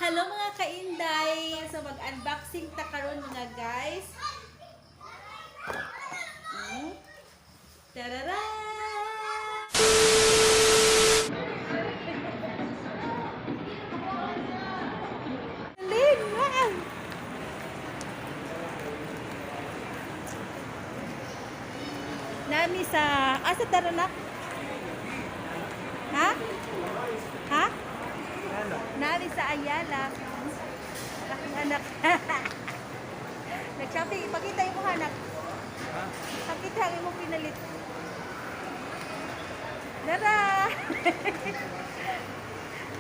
Hello mga kainday! So mag-unboxing ta karon mga guys. Tarara! Galing! Nami sa asa taranak? Ha? Ha? Nami sa Ayala. Aking anak. Nag-shopping. Ipakita yung mo anak. Pakita yung mo pinalit. Dara!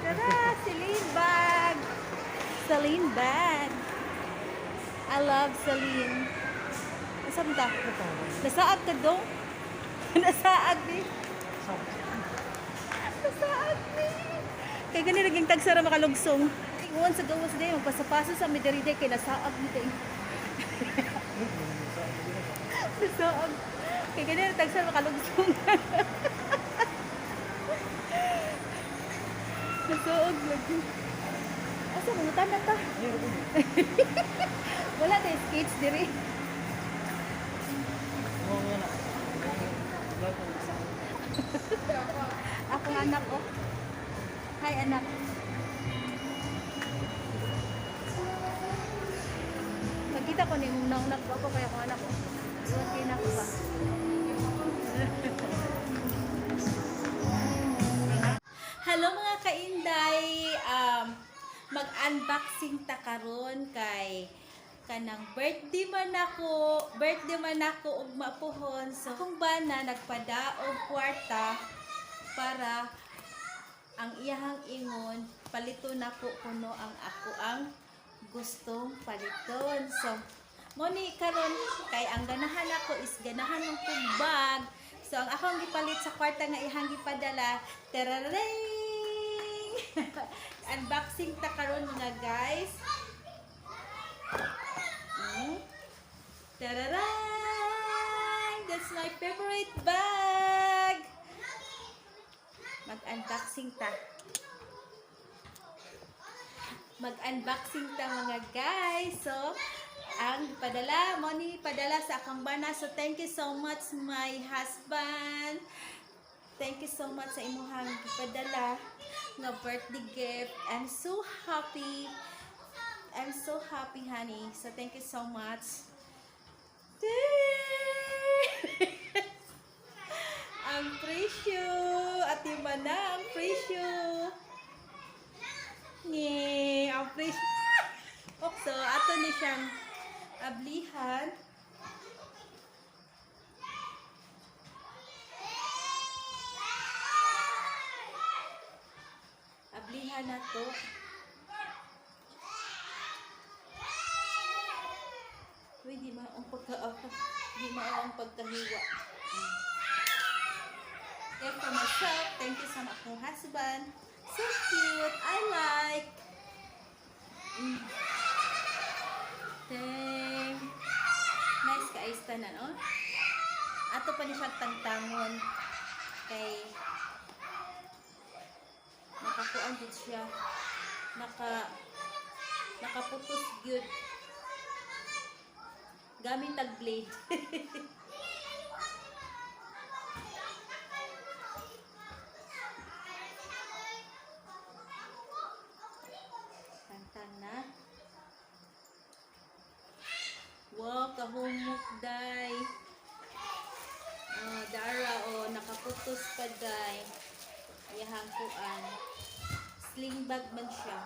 Dara! CLN Bag! CLN Bag! I love CLN. Nasaan ka? Nasaag ka dong? Nasaag ni? Nasaag ni? Kaya ganun naging tagsara makalugsong. Iwan sa gawas din, magpasapaso sa midariday kay nasaag ni tayo. Nasaag. Kaya ganun tagsara makalugsong. Nasaag lagi. Asa, mangutan na ta? Wala tayo skates diri. Ako anak ko. Hi anak. Nakita ko ni mong naunak ko ako kaya ko anak ko. Iwan kayo na ko ba? Hello mga kainday. Mag-unboxing ta karon kay kanang birthday man ako ug mapuhon. So kung ba na nagpadaog kwarta para ang iyahang ingon palito na ko kuno ang ako ang gustong paliton. So mo ni karon kay ang ganahan ako is ganahan ng bag. So ang akong gipalit sa kwarta nga iyahang gipadala, tararing. Unboxing ta karon mga guys. Tararay! That's my favorite bag! Mag-unboxing ta. Mag-unboxing ta mga guys. So, ang padala, money padala sa akong bana. So, thank you so much my husband. Thank you so much sa imuhang padala nga birthday gift. I'm so happy. I'm so happy, honey. So, thank you so much. Ang presyo. At yung mana, ang presyo. Nye, ang presyo. So, ato ni siyang ablihan. Ablihan na to. Uy, di maong pagkahiwa. Thank you myself. Thank you sa akong husband. So cute. I like. Thank. Nice ka na, no? Ato pa ni siyang tangtangon. Kay nakakuan din siya. Nakaputos good. Gamit tag blade. Tantang na. Wow, kahumok day. Dara nakaputos pa day. Ayahang kuan. Sling bag man siya.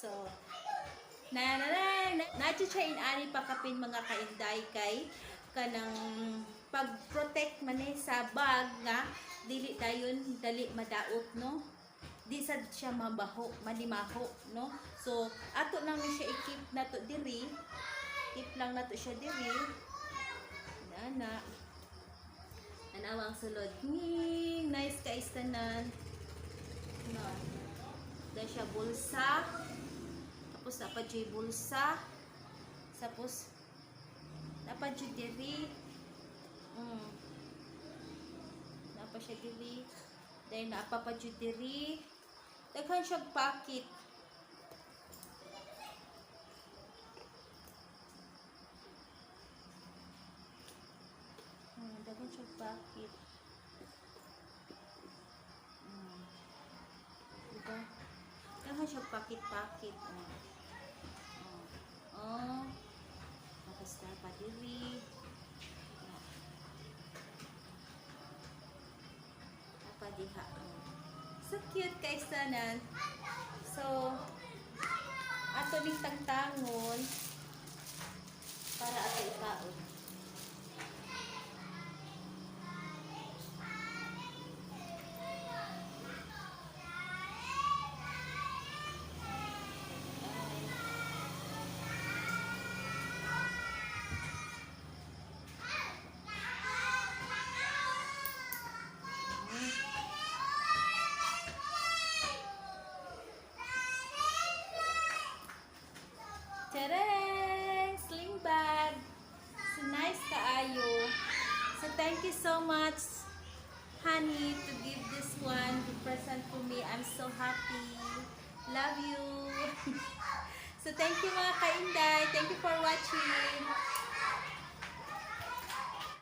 So, na-chain ani pakapin mga kainday kay kanang pag-protect man sa bag nga dili dayon dali madaot, no? Di sad siya mabaho, malimaho, no? So, ato nang siya i-keep nato diri. Keep lang nato siya diri. Nana. Anawang sulod. Nice guys tanan. No. Dahil siya bulsa. Tapos dapat siya bulsa. Tapos dapat siya diri. Dapat siya diri. kay napapadjutiri. Daghan siya packet. Daghan siya packet. Diba? Daghan siya packet-packet. Tapos napadiri. Napadiha. So cute kay sanan. So, ato ning tangtangon para ato ikaon. Tarang! Sling bag! So nice kaayo. So thank you so much, honey, to give this one to present to me. I'm so happy. Love you. So thank you mga kainday. Thank you for watching.